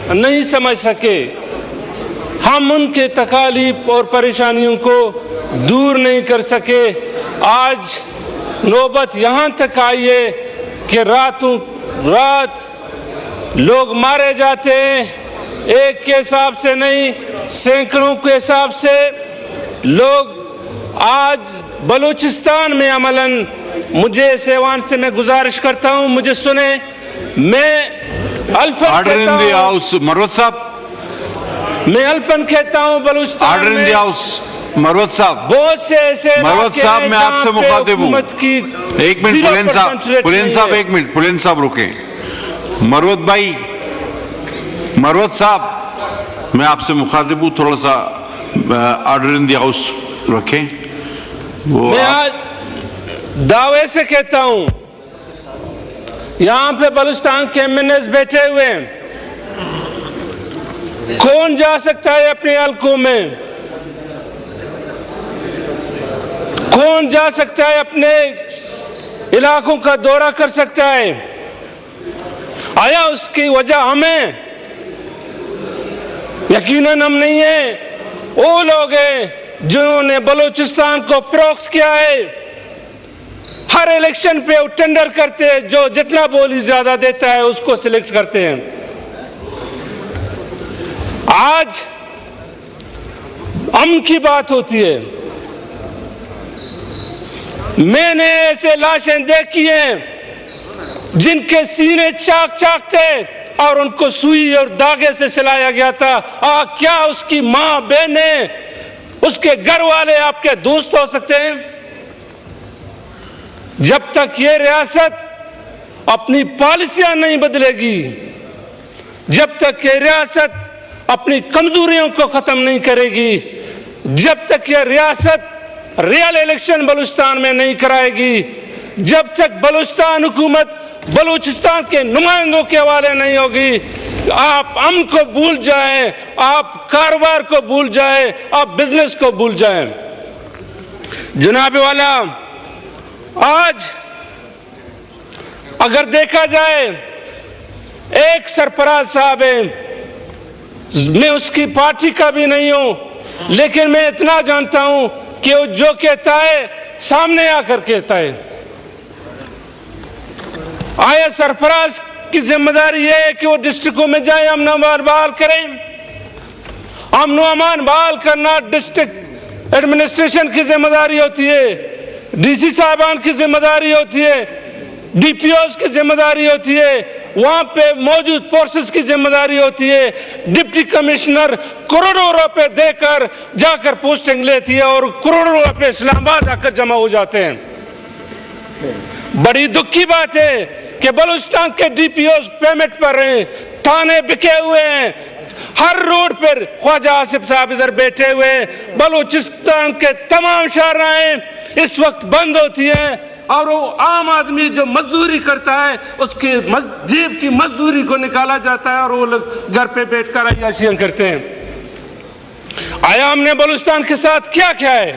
नहीं समझ सके, हम उनके तकालीफ और परेशानियों को दूर नहीं कर सके। आज नौबत यहाँ तक आई है कि रातों रात लोग मारे जाते हैं, एक के हिसाब से नहीं, सैकड़ों के हिसाब से लोग। आज बलूचिस्तान में अमलन, मुझे सेवान से मैं गुजारिश करता हूँ, मुझे सुने, मैं अल्पन कहता हूँ, मरवत साहब, मैं अल्पन कहता हूँ बलूचिस्तान में मरवत साहब, बहुत से ऐसे मरवत साहब, मैं आपसे मुखातिब हूँ। एक मिनट पुलेन साहब, एक मिनट पुलेन साहब रुके। मरवत भाई, मरवत साहब, मैं आपसे मुखातिब हूँ, थोड़ा सा ऑर्डर इन द हाउस रखें। मैं आज दावे से कहता हूँ, यहाँ पे बलूचिस्तान के एमएनएस बैठे हुए हैं, कौन जा सकता है अपने हलकों में? कौन जा सकता है अपने इलाकों का दौरा कर सकता है? आया उसकी वजह हमें? यकीनन हम नहीं है, वो लोग हैं जिन्होंने बलूचिस्तान को प्रोक्त किया है। हर इलेक्शन पे वो टेंडर करते हैं, जो जितना बोली ज्यादा देता है उसको सिलेक्ट करते हैं। आज अमन की बात होती है, मैंने ऐसे लाशें देखी हैं जिनके सीने चाक चाक थे और उनको सुई और धागे से सिलाया गया था। क्या उसकी मां, बहनें, उसके घर वाले आपके दोस्त हो सकते हैं? जब तक ये रियासत अपनी पॉलिसियां नहीं बदलेगी, जब तक ये रियासत अपनी कमजोरियों को खत्म नहीं करेगी, जब तक ये रियासत रियल इलेक्शन बलूचिस्तान में नहीं कराएगी, जब तक बलूचिस्तान हुकूमत बलूचिस्तान के नुमाइंदों के हवाले नहीं होगी, आप अमन को भूल जाएं, आप कारोबार को भूल जाएं, आप बिजनेस को भूल जाएं। जनाब वाला, आज अगर देखा जाए, एक सरफराज साहब है, मैं उसकी पार्टी का भी नहीं हूं, लेकिन मैं इतना जानता हूं कि वो जो कहता है सामने आकर कहता है। आया सरफराज की जिम्मेदारी यह है कि वो डिस्ट्रिक्टों में जाए, अमन अमान बहाल करें। अमन अमान बहाल करना डिस्ट्रिक्ट एडमिनिस्ट्रेशन की जिम्मेदारी होती है, डीसी साहबान की जिम्मेदारी होती है, डीपीओज की जिम्मेदारी होती है, वहां पे मौजूद फोर्सेस की जिम्मेदारी होती है। डिप्टी कमिश्नर करोड़ों रुपए देकर जाकर पोस्टिंग लेती है और करोड़ों रुपए इस्लामाबाद आकर जमा हो जाते हैं। बड़ी दुख की बात है कि बलूचिस्तान के डीपीओज पेमेंट पर रहे हैं, थाने बिके हुए हैं, हर रोड पर ख्वाजा आसिफ साहब इधर बैठे हुए हैं। बलूचिस्तान के तमाम शाहराहें इस वक्त बंद होती हैं और वो आम आदमी जो मजदूरी करता है उसकी जेब की मजदूरी को निकाला जाता है और वो लोग घर पे बैठकर अय्याशियां करते हैं। आया हमने बलूचिस्तान के साथ क्या क्या है?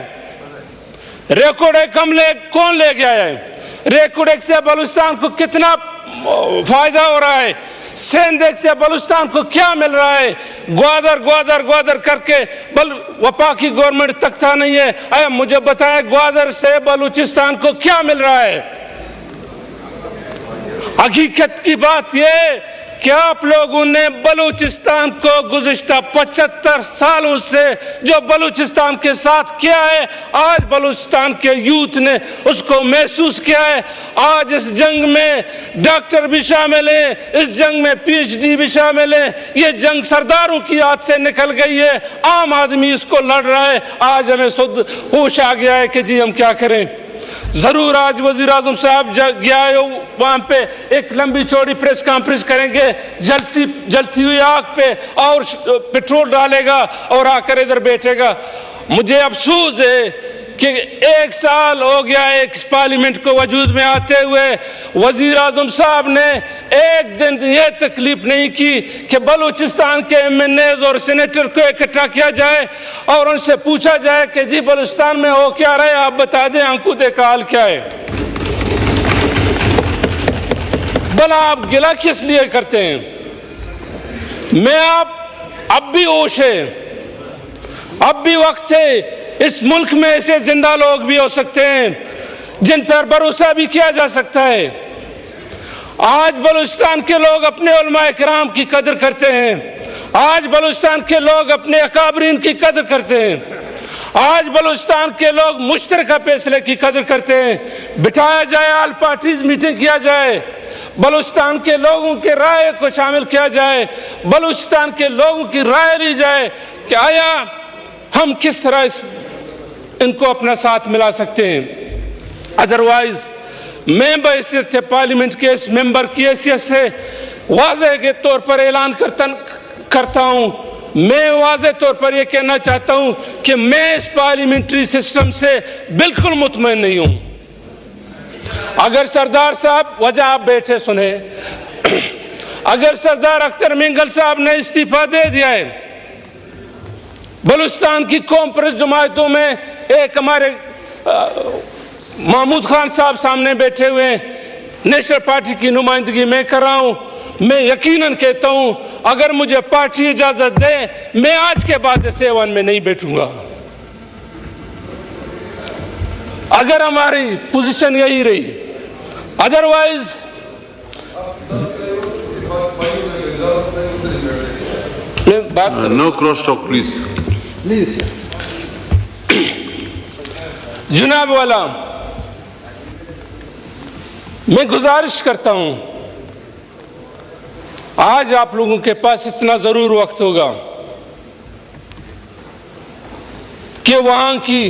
रेकॉर्ड कौन ले गया है? रेकॉर्ड से बलूचिस्तान को कितना फायदा हो रहा है? सेंधेक से बलूचिस्तान को क्या मिल रहा है? ग्वादर ग्वादर ग्वादर करके वफा की गवर्नमेंट तख्ता नहीं है। अरे मुझे बताएं, ग्वादर से बलूचिस्तान को क्या मिल रहा है? हकीकत की बात यह कि आप लोगों ने बलूचिस्तान को गुज़िश्ता 75 सालों से जो बलूचिस्तान के साथ किया है, आज बलूचिस्तान के यूथ ने उसको महसूस किया है। आज इस जंग में डॉक्टर भी शामिल हैं, इस जंग में पीएचडी भी शामिल हैं। ये जंग सरदारों की हाथ से निकल गई है, आम आदमी इसको लड़ रहा है। आज हमें खुद होश आ गया है कि जी हम क्या करें। जरूर आज वजीर आजम साहब गया है, वहां पे एक लंबी चौड़ी प्रेस कॉन्फ्रेंस करेंगे, जलती हुई आग पे और पेट्रोल डालेगा और आकर इधर बैठेगा। मुझे अफसोस है कि 1 साल हो गया एक पार्लियामेंट को वजूद में आते हुए, वजीर आजम साहब ने एक दिन ये तकलीफ नहीं की कि बलूचिस्तान के एमएनएज और सेनेटर को इकट्ठा किया जाए और उनसे पूछा जाए कि जी बलूचिस्तान में हो क्या रहा है, आप बता दें, आंखों देखा हाल क्या है। भला आप गिला किस लिए करते हैं? मैं अब भी होश है, अब भी वक्त है। इस मुल्क में ऐसे जिंदा लोग भी हो सकते हैं जिन पर भरोसा भी किया जा सकता है। आज बलूचिस्तान के लोग अपने उलमाए किराम की कदर करते हैं। आज बलूचिस्तान के लोग अपने अकाबरीन की कदर करते हैं। आज बलूचिस्तान के लोग मुश्तरका फैसले की कदर करते हैं। बिठाया जाए, ऑल पार्टीज मीटिंग किया जाए, बलूचिस्तान के लोगों की राय को शामिल किया जाए, बलूचिस्तान के लोगों की राय ली जाए कि आया हम किस तरह इनको अपना साथ मिला सकते हैं। अदरवाइज मैं बहैसियत पार्लियामेंट के इस मेंबर की हैसियत से वाज़ेह के तौर पर ऐलान करता हूं, मैं वाज़ेह तौर पर यह कहना चाहता हूं कि मैं इस पार्लियामेंट्री सिस्टम से बिल्कुल मुतमईन नहीं हूं। अगर सरदार साहब, वजह आप बैठे सुने, अगर सरदार अख्तर मिंगल साहब ने इस्तीफा दे दिया है, बलूचिस्तान की कौम परस्त जमातों में एक हमारे महमूद खान साहब सामने बैठे हुए हैं, नेशनल पार्टी की नुमाइंदगी मैं कर रहा हूं, मैं यकीनन कहता हूं अगर मुझे पार्टी इजाजत दे मैं आज के बाद इस ऐवान में नहीं बैठूंगा। अगर हमारी पोजीशन यही रही, अदरवाइज बात नो क्रॉस टॉक प्लीज। जनाब वाला, मैं गुजारिश करता हूं, आज आप लोगों के पास इतना जरूर वक्त होगा कि वहां की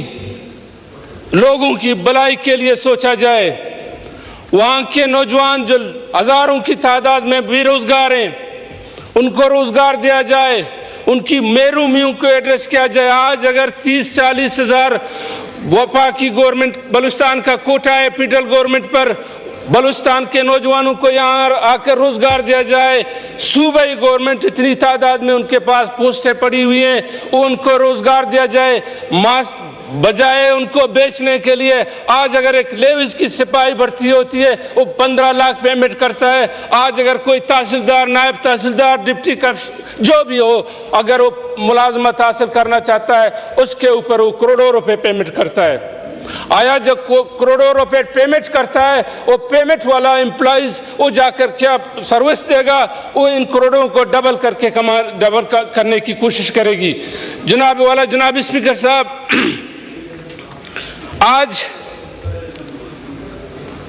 लोगों की भलाई के लिए सोचा जाए। वहां के नौजवान जो हजारों की तादाद में बेरोजगार हैं, उनको रोजगार दिया जाए, उनकी महरूमियों को एड्रेस किया जाए। आज अगर 30-40 हजार वफा की गवर्नमेंट बलूचिस्तान का कोटा है फेडरल गवर्नमेंट पर, बलूचिस्तान के नौजवानों को यहाँ आकर रोजगार दिया जाए। सूबाई गवर्नमेंट इतनी तादाद में उनके पास पोस्टें पड़ी हुई हैं, उनको रोजगार दिया जाए। बजाय उनको बेचने के लिए आज अगर एक लेविस की सिपाही भर्ती होती है वो 15 लाख पेमेंट करता है। आज अगर कोई तहसीलदार, नायब तहसीलदार, डिप्टी कमिश्नर जो भी हो, अगर वो मुलाजमत हासिल करना चाहता है उसके ऊपर वो करोड़ों रुपए पेमेंट करता है। आया जो करोड़ों रुपए पेमेंट करता है, वो पेमेंट वाला एम्प्लॉइज वो जाकर क्या सर्विस देगा, वो इन करोड़ों को डबल करने की कोशिश करेगी। जनाब वाला, जनाब स्पीकर साहब, आज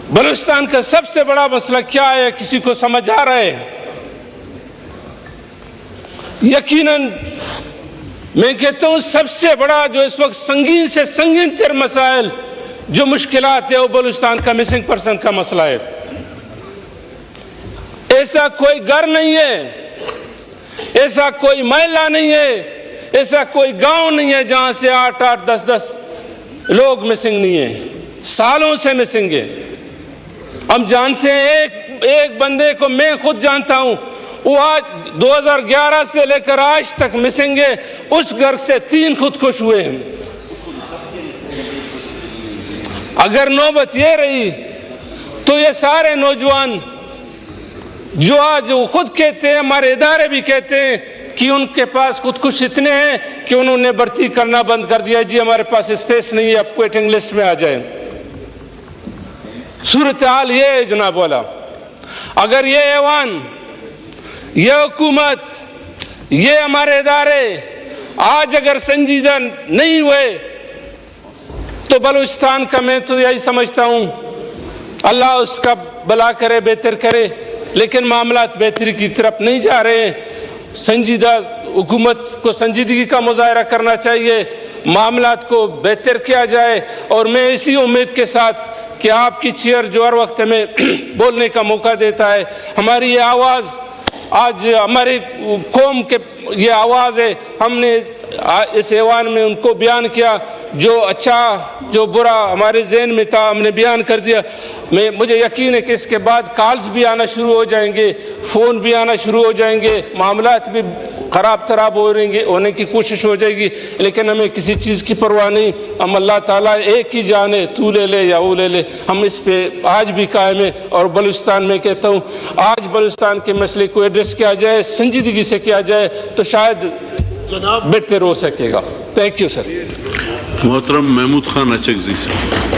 बलूचिस्तान का सबसे बड़ा मसला क्या है किसी को समझ आ रहा है? यकीनन मैं कहता हूं सबसे बड़ा जो इस वक्त संगीन से संगीन तर मसाइल जो मुश्किलात है वो बलूचिस्तान का मिसिंग पर्सन का मसला है। ऐसा कोई घर नहीं है, ऐसा कोई महिला नहीं है, ऐसा कोई गांव नहीं है जहां से 8-8, 10-10 लोग मिसिंग नहीं है। सालों से मिसिंग है। हम जानते हैं, एक बंदे को मैं खुद जानता हूं, वो आज 2011 से लेकर आज तक मिसिंग है। उस घर से 3 खुदकुश हुए हैं। अगर नौबत ये रही तो ये सारे नौजवान जो आज वो खुद कहते हैं, हमारे इदारे भी कहते हैं कि उनके पास खुदकुश इतने हैं कि उन्होंने भर्ती करना बंद कर दिया, जी हमारे पास स्पेस नहीं है, आप वेटिंग लिस्ट में आ जाए। सूरत हाल ये है जनाब वाला। अगर ये ऐवान, ये हुकूमत, ये हमारे इदारे आज अगर संजीदा नहीं हुए तो बलूचिस्तान का, मैं तो यही समझता हूं, अल्लाह उसका भला करे, बेहतर करे, लेकिन मामलात बेहतरी की तरफ नहीं जा रहे हैं। संजीदा हुकूमत को संजीदगी का मुजाहरा करना चाहिए, मामलात को बेहतर किया जाए। और मैं इसी उम्मीद के साथ कि आपकी चेयर जो हर वक्त हमें बोलने का मौका देता है, हमारी ये आवाज़ आज हमारी कौम के ये आवाज़ है, हमने इस ऐवान में उनको बयान किया, जो अच्छा जो बुरा हमारे जहन में था हमने बयान कर दिया। मुझे यकीन है कि इसके बाद कॉल्स भी आना शुरू हो जाएंगे, फ़ोन भी आना शुरू हो जाएंगे, मामलात भी ख़राब तराब होने की कोशिश हो जाएगी, लेकिन हमें किसी चीज़ की परवाह नहीं। हम अल्लाह ताला एक ही जाने, तू ले ले या वो ले ले, हम इस पे आज भी कायम है। और बलूचिस्तान में कहता हूँ, आज बलूचिस्तान के मसले को एड्रेस किया जाए, संजीदगी से किया जाए, तो शायद बेहतर हो सकेगा। Thank you sir. मोहतरम महमूद खान अचकज़ी से।